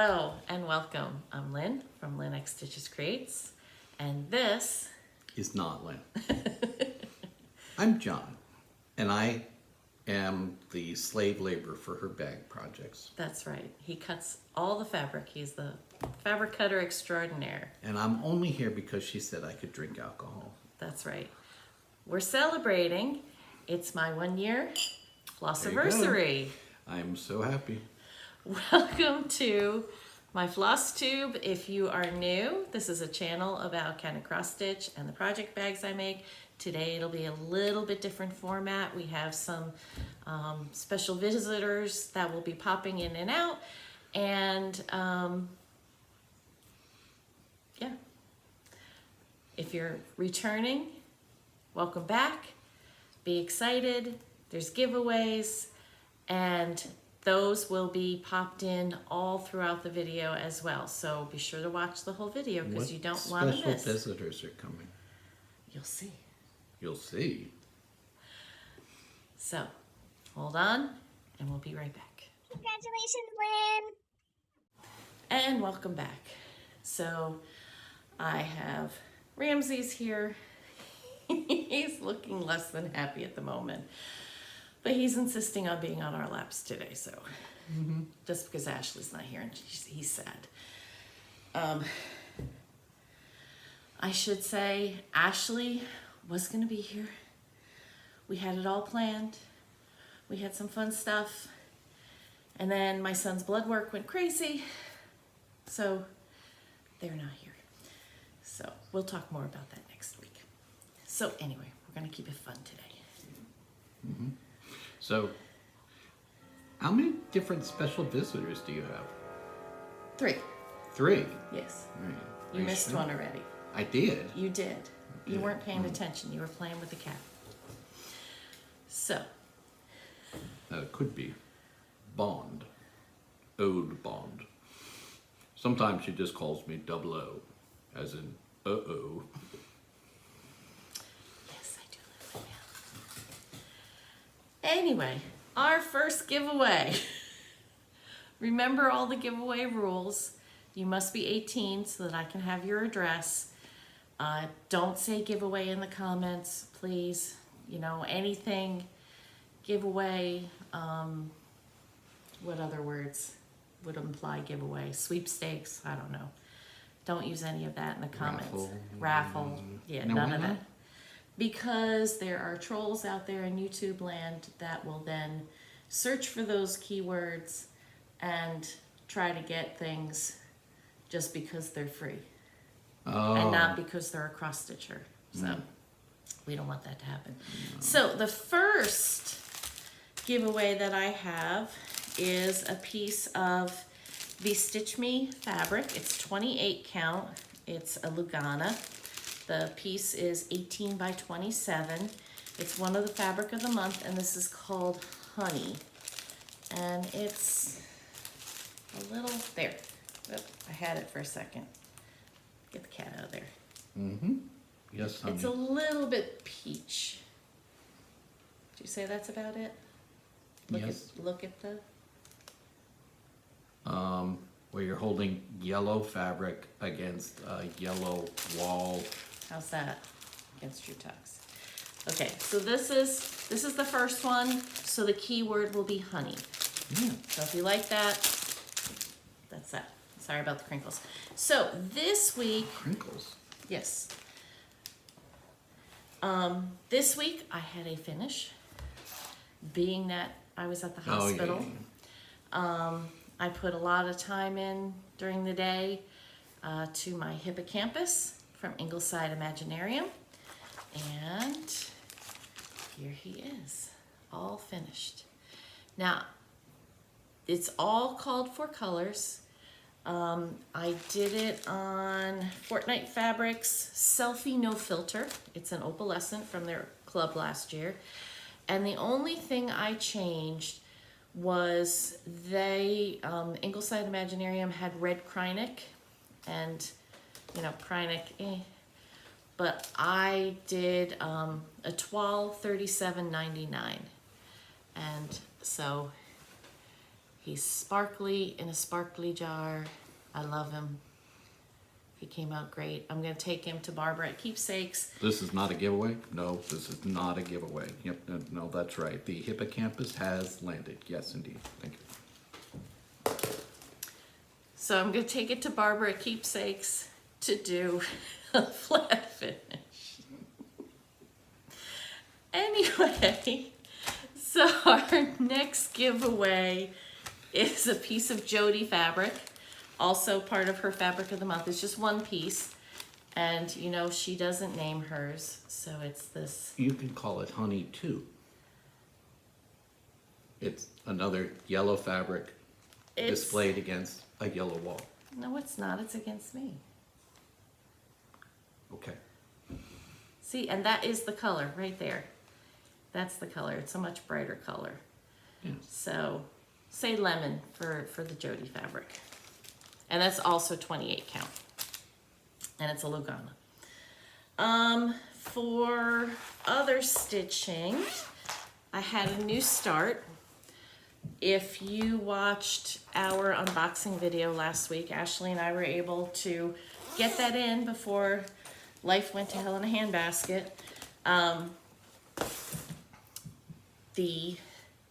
Hello and welcome. I'm Lynn from Lynn X Stitches Creates, and this is not Lynn. I'm John, and I am the slave labor for her bag projects. That's right. He cuts all the fabric. He's the fabric cutter extraordinaire. And I'm only here because she said I could drink alcohol. That's right. We're celebrating. It's my 1 year Flosstubers. I'm so happy. Welcome to my floss tube. If you are new, this is a channel about kind of cross stitch and the project bags I make. Today it'll be a little bit different format. We have some special visitors that will be popping in and out, and yeah, if you're returning, welcome back. Be excited. There's giveaways, and those will be popped in all throughout the video as well. So be sure to watch the whole video because you don't want to miss. What special visitors are coming? You'll see. You'll see. So hold on and we'll be right back. Congratulations, Lynn. And welcome back. So I have Ramses here. He's looking less than happy at the moment. But he's insisting on being on our laps today, so just because Ashley's not here and he's sad. I should say Ashley was going to be here. We had it all planned. We had some fun stuff. And then my son's blood work went crazy, so they're not here. So we'll talk more about that next week. So anyway, we're going to keep it fun today. So, how many different special visitors do you have? 3. 3? Yes. Right. You missed one already. I did. You did. You did. weren't paying attention. You were playing with the cat. So. It could be Bond. Ode Bond. Sometimes she just calls me 00, as in uh-oh. Yes, I do live with you. Anyway, our first giveaway. Remember all the giveaway rules. You must be 18 so that I can have your address. Don't say giveaway in the comments, please. You know, anything, giveaway, what other words would imply giveaway? Sweepstakes, I don't know. Don't use any of that in the comments. Raffle. Yeah, No, none why of not? that. Because there are trolls out there in YouTube land that will then search for those keywords and try to get things just because they're free. Oh. And not because they're a cross stitcher. So we don't want that to happen. So the first giveaway that I have is a piece of the Stitch Me fabric. It's 28 count. It's a Lugana. The piece is 18 by 27. It's one of the fabric of the month, and this is called Honey. And it's a little, there. Oh, I had it for a second. Get the cat out of there. Yes, honey. It's a little bit peach. Did you say that's about it? Yes. Look at the, Where you're holding yellow fabric against a yellow wall. how's that against your tux? Okay, so this is the first one. So the keyword will be honey. Yeah. So if you like that, that's that. Sorry about the crinkles. So this week, Crinkles. yes. This week I had a finish, being that I was at the hospital. I put a lot of time in during the day to my Hippocampus from Ingleside Inaginarium. And here he is, all finished. Now, it's all called for colors. I did it on Fortnite Fabrics Selfie No Filter. It's an opalescent from their club last year. And the only thing I changed was they, Ingleside Imaginarium had red Krynic, and you know, Krynic, but I did a toile $37.99, and so He's sparkly in a sparkly jar. I love him. He came out great. I'm going to take him to Barbara at Keepsakes. This is not a giveaway? No, this is not a giveaway. Yep, no, that's right. The Hippocampus has landed. Yes, indeed. Thank you. So I'm going to take it to Barbara at Keepsakes to do a flat finish. Anyway, so our next giveaway is a piece of Jody fabric. Also part of her fabric of the month. It's just one piece. And you know, she doesn't name hers, so it's this. You can call it honey too. It's another yellow fabric displayed against a yellow wall. No, it's not. It's against me. Okay. See, and that is the color right there. That's the color. It's a much brighter color. Yes. So say lemon for the Jody fabric. And that's also 28 count. And it's a Lugana. For other stitching, I had a new start. If you watched our unboxing video last week, Ashley and I were able to get that in before life went to hell in a handbasket. The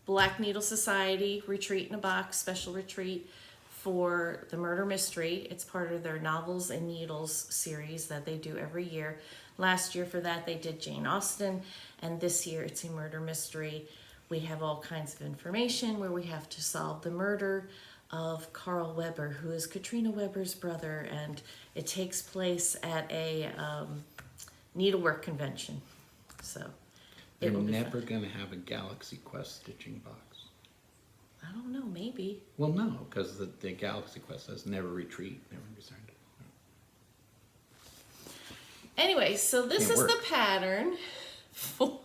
Black Needle Society Retreat in a Box special retreat for the murder mystery. It's part of their Novels and Needles series that they do every year. Last year for that they did Jane Austen, and this year it's a murder mystery. We have all kinds of information where we have to solve the murder of Carl Weber, who is Katrina Weber's brother, and it takes place at a needlework convention. So they're never going to have a Galaxy Quest stitching box. I don't know, maybe. Well, no, because the Galaxy Quest says never retreat, never return. Anyway, so this is the pattern for,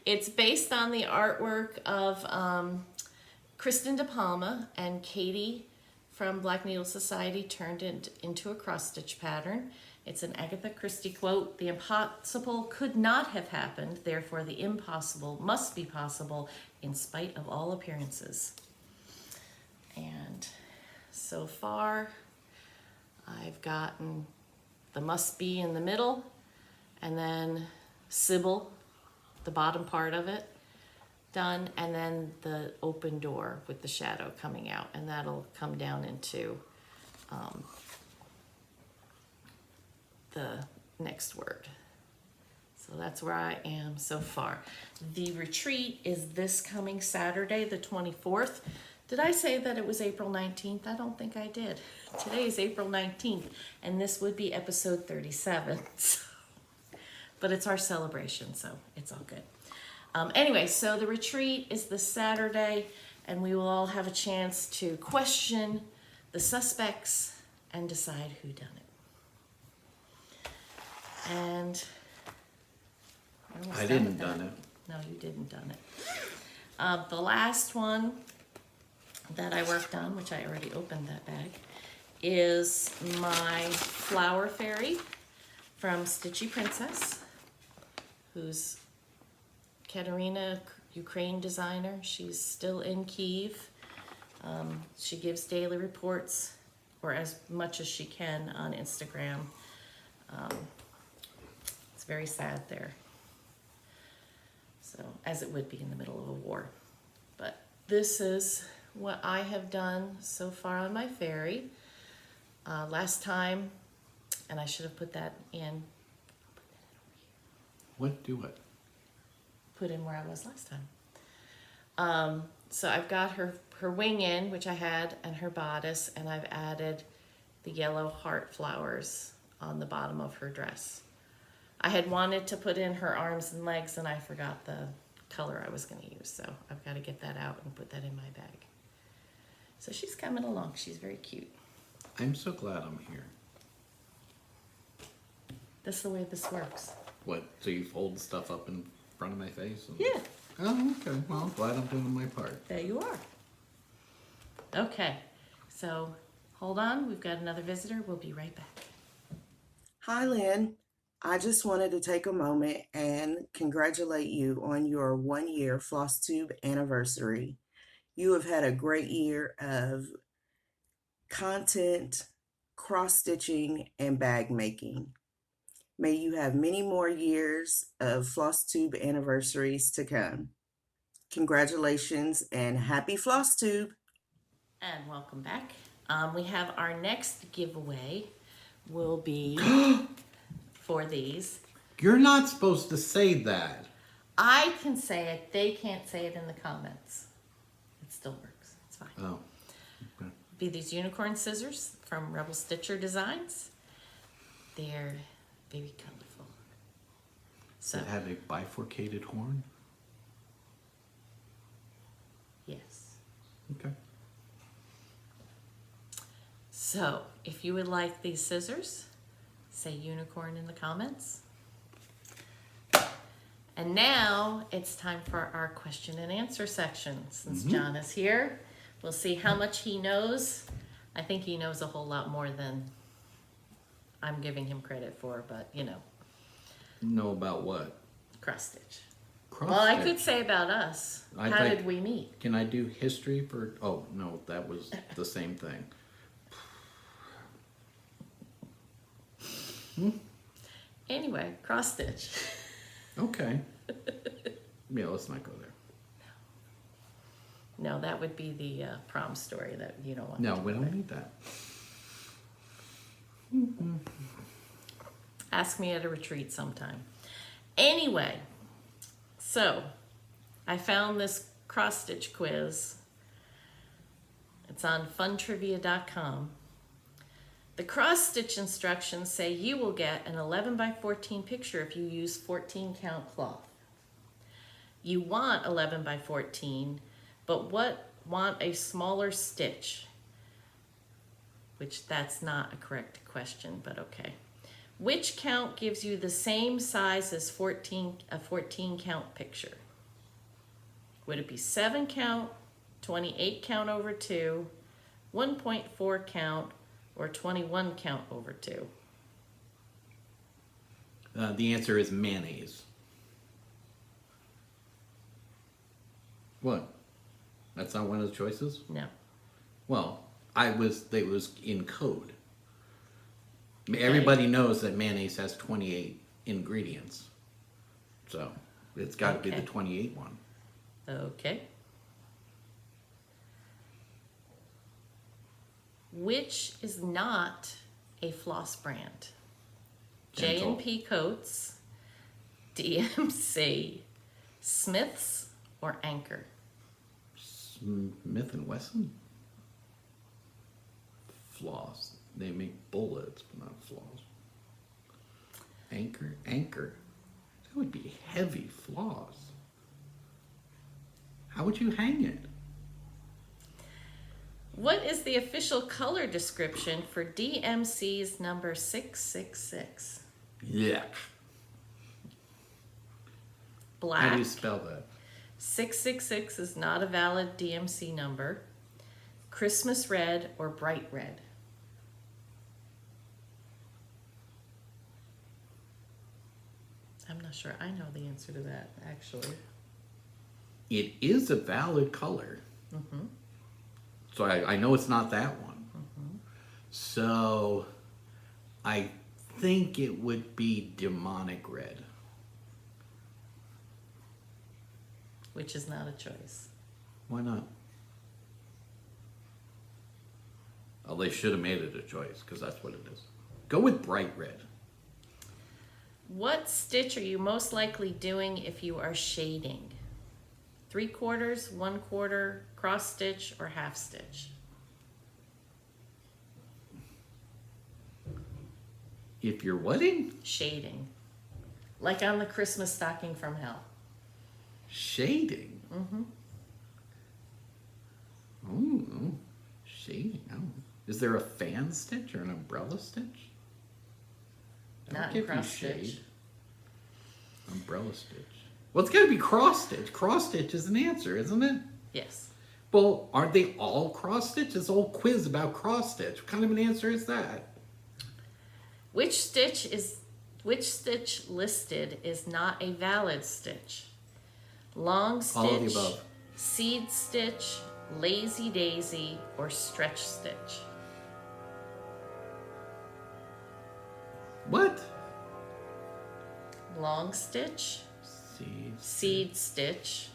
it's based on the artwork of Kristen De Palma, and Katie from Black Needle Society turned it into a cross-stitch pattern. It's an Agatha Christie quote: "The impossible could not have happened, therefore the impossible must be possible in spite of all appearances." And so far, I've gotten the must be in the middle, and then Sybil, the bottom part of it, done, and then the open door with the shadow coming out, and that'll come down into the next word. So that's where I am so far. The retreat is this coming Saturday, the 24th. Did I say that it was April 19th? I don't think I did. Today is April 19th, and this would be episode 37. But it's our celebration, so it's all good. Anyway, so the retreat is this Saturday, and we will all have a chance to question the suspects and decide who done it. And I didn't done it. No, you didn't done it. The last one that I worked on, which I already opened that bag, is my flower fairy from Stitchy Princess, who's Katerina, Ukraine designer. She's still in Kyiv. She gives daily reports, or as much as she can, on Instagram. It's very sad there. So, as it would be in the middle of a war. But this is what I have done so far on my fairy. Last time, and I should have put that in. What? Do what? Put in where I was last time. So I've got her wing in, which I had, and her bodice, and I've added the yellow heart flowers on the bottom of her dress. I had wanted to put in her arms and legs, and I forgot the color I was going to use, so I've got to get that out and put that in my bag. So she's coming along. She's very cute. I'm so glad I'm here. That's the way this works. What? So you fold stuff up in front of my face? And... Yeah. Oh, okay. Well, I'm glad I'm doing my part. There you are. Okay, so hold on. We've got another visitor. We'll be right back. Hi, Lynn. I just wanted to take a moment and congratulate you on your 1-year Flosstube anniversary. you have had a great year of content, cross-stitching, and bag making. May you have many more years of Flosstube anniversaries to come. Congratulations and happy Flosstube! And welcome back. We have our next giveaway will be for these. You're not supposed to say that. I can say it. They can't say it in the comments. It still works. It's fine. Oh. Okay. Be these unicorn scissors from Rebel Stitcher Designs. They're very colorful. So Does it have a bifurcated horn? yes. Okay. So if you would like these scissors, say unicorn in the comments. And now it's time for our question and answer section. Since John is here, we'll see how much he knows. I think he knows a whole lot more than I'm giving him credit for, but you know. Know about what? Cross stitch. Cross Well, I stitch. could say about us. I How think- did we meet? Can I do history for? Oh no, that was the same thing. Anyway, cross stitch. Okay. Yeah, let's not go there. No, that would be the prom story that you don't want. No, to we go don't there. need that. Ask me at a retreat sometime. Anyway, so I found this cross stitch quiz. It's on funtrivia.com. The cross stitch instructions say you will get an 11 by 14 picture if you use 14 count cloth. You want 11 by 14, but want a smaller stitch, which that's not a correct question, but okay. Which count gives you the same size as a 14 count picture? Would it be 7 count, 28 count over 2, 1.4 count, or 21 count over 2? The answer is mayonnaise. What? That's not one of the choices? No. Well, it was in code. I mean, everybody knows that mayonnaise has 28 ingredients. So it's got to be the Okay. 28 one. Okay. Which is not a floss brand? Gentle. J&P Coats, DMC, Smith's, or Anchor? Smith and Wesson? Floss. They make bullets, but not floss. Anchor? That would be heavy floss. How would you hang it? What is the official color description for DMC's number 666? Yeah. How Black. do you spell that? 666 is not a valid DMC number. Christmas red or bright red? I'm not sure I know the answer to that, actually. It is a valid color. So I know it's not that one. So I think it would be demonic red. Which is not a choice. Why not? Oh, they should have made it a choice because that's what it is. Go with bright red. What stitch are you most likely doing if you are shading? 3/4, 1/4, cross stitch, or half stitch? If you're wedding, Shading. Like on the Christmas stocking from hell. shading. Oh, shading. Oh. Is there a fan stitch or an umbrella stitch? That'll Not in give you cross shade. stitch. Umbrella stitch. Well, it's got to be cross stitch. Cross stitch is an answer, isn't it? Yes. Well, aren't they all cross stitch? This whole quiz about cross stitch. What kind of an answer is that? Which stitch listed is not a valid stitch? Long All of the stitch, above. seed stitch, lazy daisy, or stretch stitch? What? Long stitch, Seeds. seed stitch,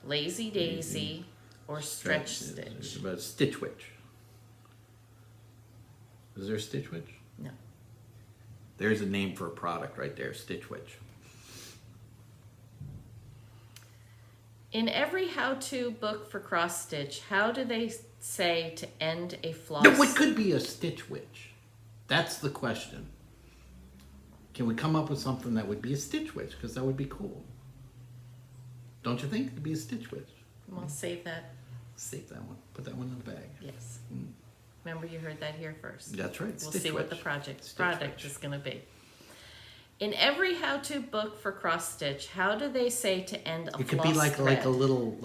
lazy daisy, or stretch stitch? About Stitch Witch. Is there a Stitch Witch? No. There's a name for a product right there, Stitch Witch. In every how-to book for cross stitch, how do they say to end a floss? No, it could be a Stitch Witch. That's the question. Can we come up with something that would be a Stitch Witch? Because that would be cool. Don't you think? It'd be a Stitch Witch. We'll save that. Save that one. Put that one in the bag. Yes. Remember, you heard that here first. That's right. We'll Stitch see what the Witch. product Witch. is going to be. In every how-to book for cross stitch, how do they say to end a It could floss be like thread? a little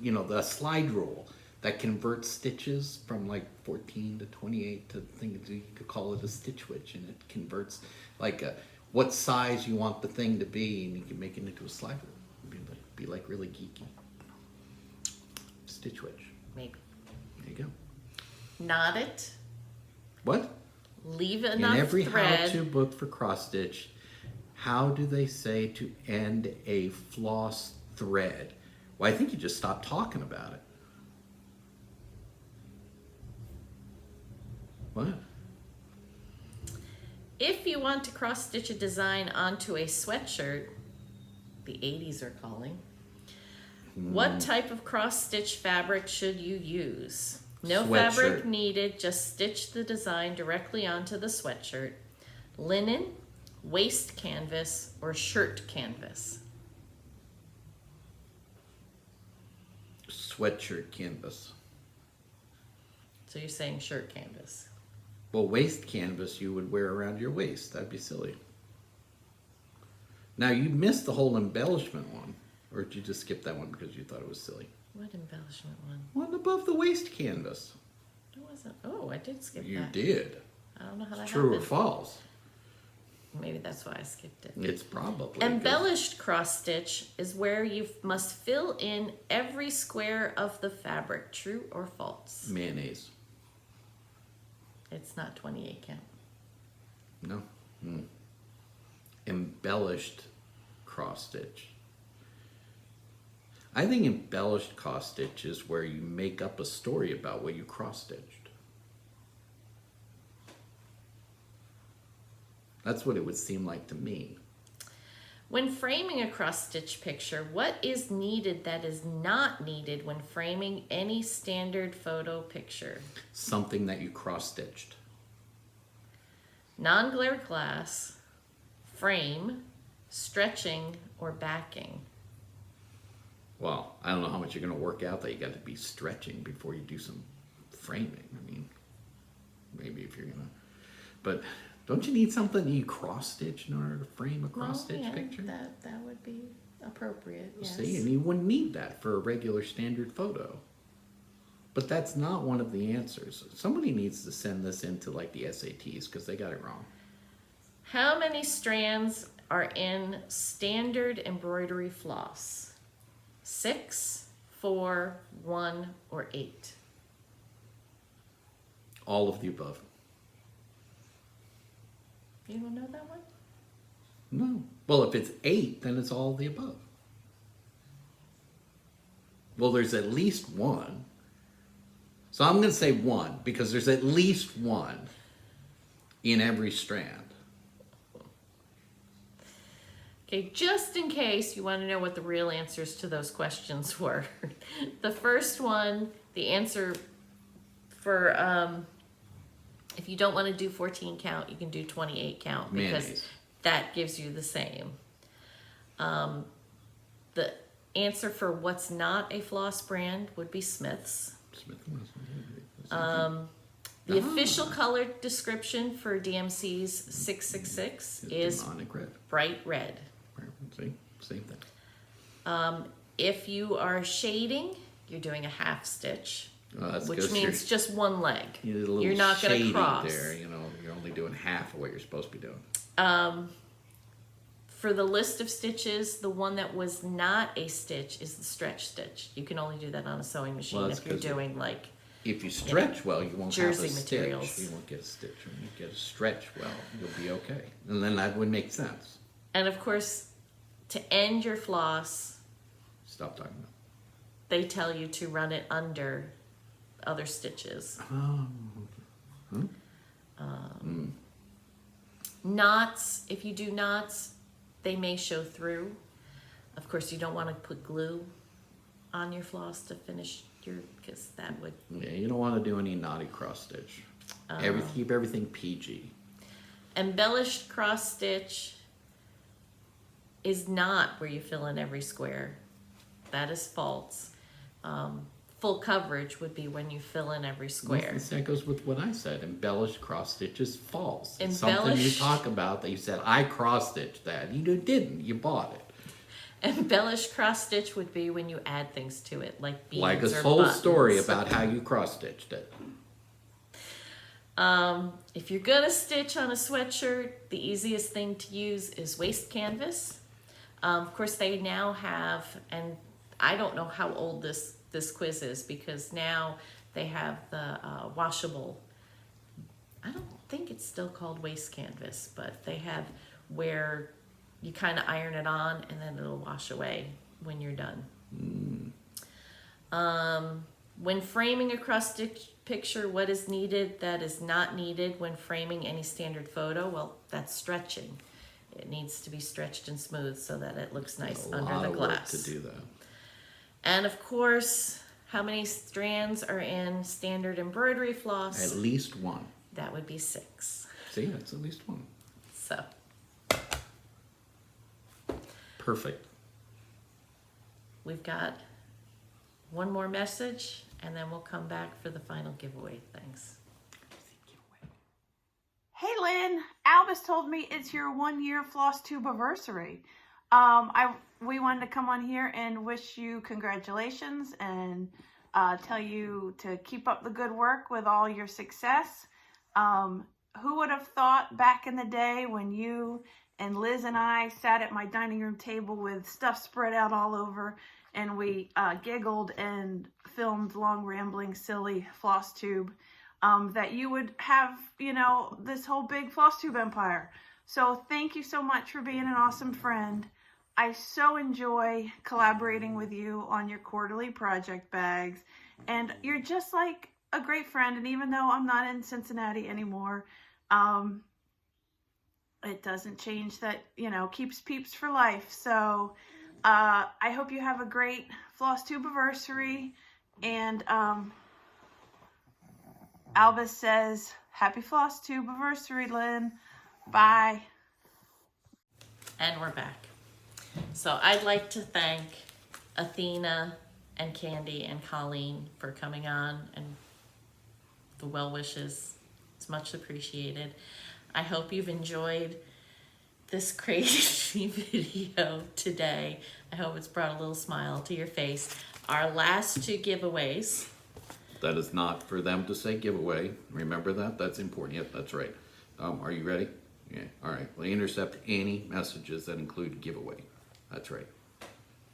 you know, the slide rule that converts stitches from like 14 to 28 to things. You could call it a Stitch Witch, and it converts like what size you want the thing to be, and you can make it into a slide rule. Be like really geeky. Stitch Witch. Maybe. There you go. Knot it. What? Leave enough In every thread. how-to book for cross stitch, how do they say to end a floss thread? Well, I think you just stopped talking about it. What? If you want to cross stitch a design onto a sweatshirt, the 80s are calling, what type of cross stitch fabric should you use? No fabric Sweatshirt. needed, just stitch the design directly onto the sweatshirt. Linen, waist canvas, or shirt canvas? Sweatshirt canvas. So you're saying shirt canvas. Well, waist canvas you would wear around your waist. That'd be silly. Now, you missed the whole embellishment one. Or did you just skip that one because you thought it was silly? What embellishment one? One above the waist canvas. It wasn't. Oh, I did skip You that. did. I don't know how that True or happened. false? Maybe that's why I skipped it. It's probably. Embellished cross stitch is where you must fill in every square of the fabric. True or false? Mayonnaise. It's not 28 count. No. Embellished cross stitch. I think embellished cross stitch is where you make up a story about what you cross stitched. That's what it would seem like to me. When framing a cross stitch picture, what is needed that is not needed when framing any standard photo picture? Something that you cross stitched. Non-glare glass, frame, stretching, or backing? Well, I don't know how much you're going to work out that you got to be stretching before you do some framing. I mean, maybe if you're going to, but don't you need something you cross stitch in order to frame a cross stitch picture? That would be appropriate, yes. See, and you wouldn't need that for a regular standard photo. But that's not one of the answers. Somebody needs to send this into like the SATs because they got it wrong. How many strands are in standard embroidery floss? 6, 4, 1, or 8? All of the above. You don't know that one? No. Well, if it's 8, then it's all of the above. Well, there's at least one. So I'm going to say 1 because there's at least one in every strand. Okay, just in case you want to know what the real answers to those questions were. The first one, the answer for, if you don't want to do 14 count, you can do 28 count because Mayonnaise. that gives you the same. The answer for what's not a floss brand would be Smith's. Smith & Wesson. The official color description for DMC's 666 is demonic red. bright red. See? Same thing. If you are shading, you're doing a half stitch, That's which 'cause means just one leg. you're a little You're not going to shady cross. there. You know, you're only doing half of what you're supposed to be doing. For the list of stitches, the one that was not a stitch is the stretch stitch. You can only do that on a sewing machine Well, if you're that's 'cause doing like If you stretch well, you won't jersey have a materials. stitch. You won't get a stitch. When you get a stretch well, you'll be okay. And then that would make sense. And of course, to end your floss, Stop talking about. they tell you to run it under other stitches. Knots, if you do knots, they may show through. Of course, you don't want to put glue on your floss to finish your, because that would... Yeah, you don't want to do any naughty cross stitch. Keep everything PG. Embellished cross stitch is not where you fill in every square. That is false. Full coverage would be when you fill in every square. That goes with what I said. Embellished cross stitch is false. It's something you Embellished- talk about that you said, I cross stitched that. You didn't. You bought it. Embellished cross stitch would be when you add things to it, like beads Like a or whole buttons. story about how you cross stitched it. If you're gonna stitch on a sweatshirt, the easiest thing to use is waste canvas. Of course, they now have, and I don't know how old this quiz is, because now they have the washable. I don't think it's still called waste canvas, but they have where you kind of iron it on and then it'll wash away when you're done. When framing a cross-stitch picture, what is needed that is not needed when framing any standard photo? Well, that's stretching. It needs to be stretched and smooth so that it looks nice A under lot the of work glass. to do that. And of course, how many strands are in standard embroidery floss? At least one. That would be 6. See, that's at least one. So, Perfect. we've got one more message, and then we'll come back for the final giveaway things. Hey Lynn, Albus told me it's your 1-year Flosstubers. We wanted to come on here and wish you congratulations and tell you to keep up the good work with all your success. Who would have thought back in the day when you and Liz and I sat at my dining room table with stuff spread out all over, and we giggled and filmed long, rambling, silly floss tube, that you would have, this whole big floss tube empire. So thank you so much for being an awesome friend. I so enjoy collaborating with you on your quarterly project bags, and you're just like a great friend. And even though I'm not in Cincinnati anymore, it doesn't change that, keeps peeps for life. So I hope you have a great Flosstubers, and Albus says, happy Flosstubers, Lynn. Bye. And we're back. So I'd like to thank Athena and Candy and Colleen for coming on, and the well wishes. It's much appreciated. I hope you've enjoyed this crazy video today. I hope it's brought a little smile to your face. Our last 2 giveaways. That is not for them to say giveaway. Remember that? That's important. Yep, that's right. Are you ready? Yeah. All right. Well, intercept any messages that include giveaway. That's right.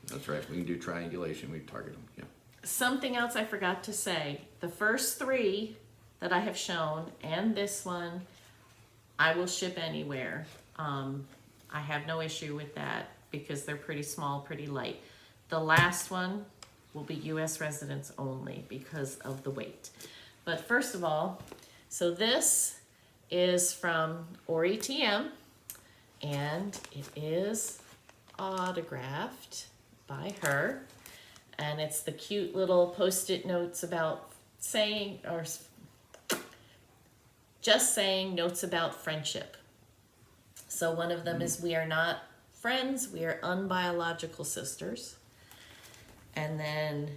That's right. We can do triangulation. We target them. Yeah. Something else I forgot to say. The first 3 that I have shown, and this one, I will ship anywhere. I have no issue with that because they're pretty small, pretty light. The last one will be U.S. residents only because of the weight. But first of all, so this is from Ori TM, and it is autographed by her, and it's the cute little post-it notes about saying, or just saying notes about friendship. So one of them is, we are not friends, we are unbiological sisters. And then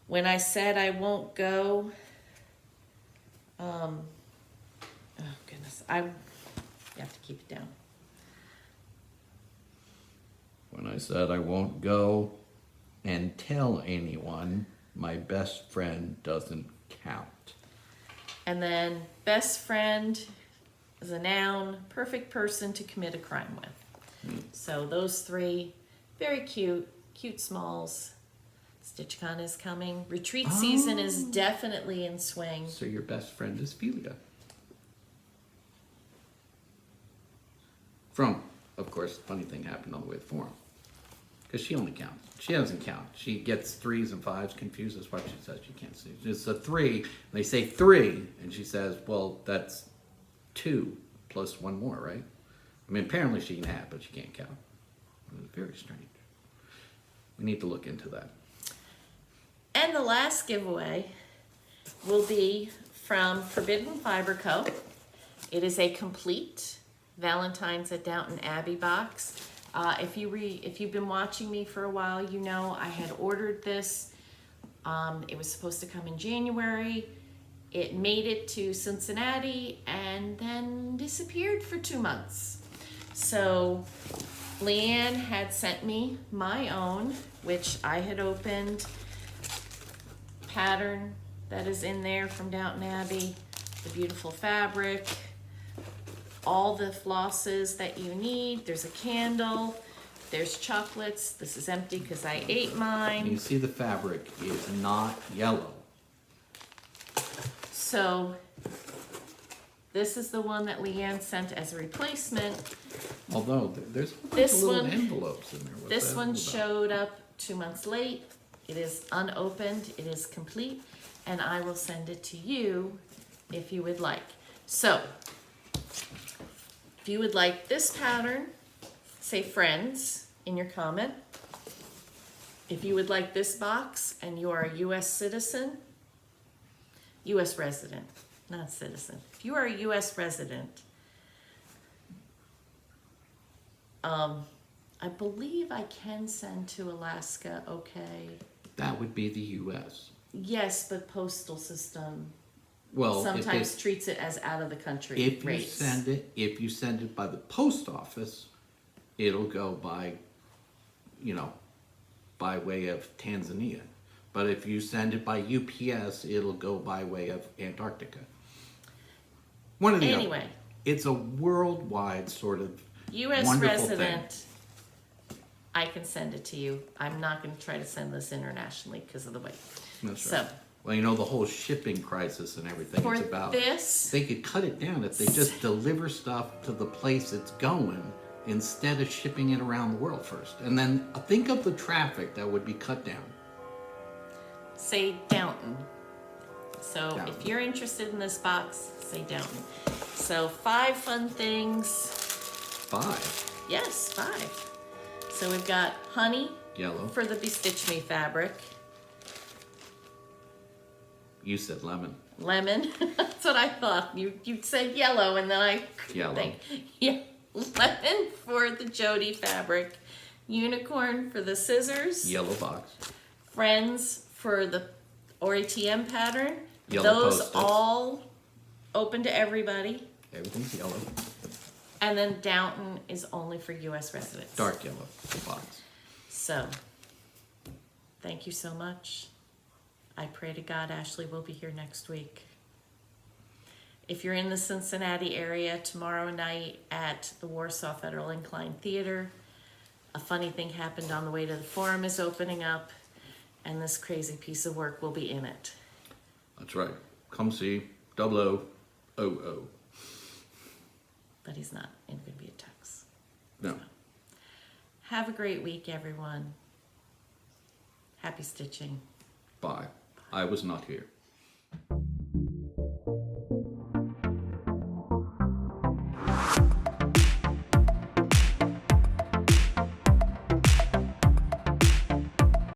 when I said I won't go, oh goodness, you have to keep it down. When I said I won't go and tell anyone, my best friend doesn't count. And then best friend is a noun, perfect person to commit a crime with. So those 3, very cute, cute smalls. StitchCon is coming. Retreat season is definitely in swing. So your best friend is Philia. From, of course, funny thing happened on the way to the forum. Because she only counts. She doesn't count. She gets 3s and 5s confused. That's why she says she can't see. It's a 3. They say 3, and she says, well, that's 2 plus 1 more, right? I mean, apparently she can add, but she can't count. It's very strange. We need to look into that. And the last giveaway will be from Forbidden Fiber Co. It is a complete Valentine's at Downton Abbey box. If you've been watching me for a while, you know I had ordered this. It was supposed to come in January. It made it to Cincinnati and then disappeared for 2 months. So Leanne had sent me my own, which I had opened. Pattern that is in there from Downton Abbey, the beautiful fabric, all the flosses that you need. There's a candle, there's chocolates. This is empty because I ate mine. You see the fabric is not yellow. So this is the one that Leanne sent as a replacement. Although there's This little one- envelopes in there. What's This that one about? showed up 2 months late. It is unopened, it is complete, and I will send it to you if you would like. So, if you would like this pattern, say friends in your comment. If you would like this box and you are a U.S. citizen, U.S. resident, not citizen. If you are a U.S. resident, I believe I can send to Alaska, okay. That would be the U.S. Yes, but postal system Well, sometimes treats it as out of the country if you rates. if you send it by the post office, it'll go by, by way of Tanzania. But if you send it by UPS, it'll go by way of Antarctica. One of the other. Anyway. It's a worldwide sort of U.S. wonderful resident, thing. I can send it to you. I'm not going to try to send this internationally because of the weight. That's So, right. Well, the whole shipping crisis and everything for it's about. this, They could cut it down if they just deliver stuff to the place it's going instead of shipping it around the world first. And then think of the traffic that would be cut down. say Downton. So Downton. if you're interested in this box, say Downton. So 5 fun things. 5. Yes, 5. So we've got honey Yellow. for the Bestitch Me fabric. You said lemon. Lemon. That's what I thought. You said yellow, and then I Yellow. think yeah, lemon for the Jody fabric, unicorn for the scissors, Yellow box. friends for the ORATM pattern. Yellow Those Post-its. all open to everybody, Everything's yellow. and then Downton is only for U.S. residents. Dark yellow box. So, thank you so much. I pray to God Ashley will be here next week. If you're in the Cincinnati area tomorrow night at the Warsaw Federal Incline Theater, a funny thing happened on the way to the forum is opening up, and this crazy piece of work will be in it. That's right. Come see 0000. But he's not going to be a tux. No. Have a great week, everyone. Happy stitching. Bye. I was not here.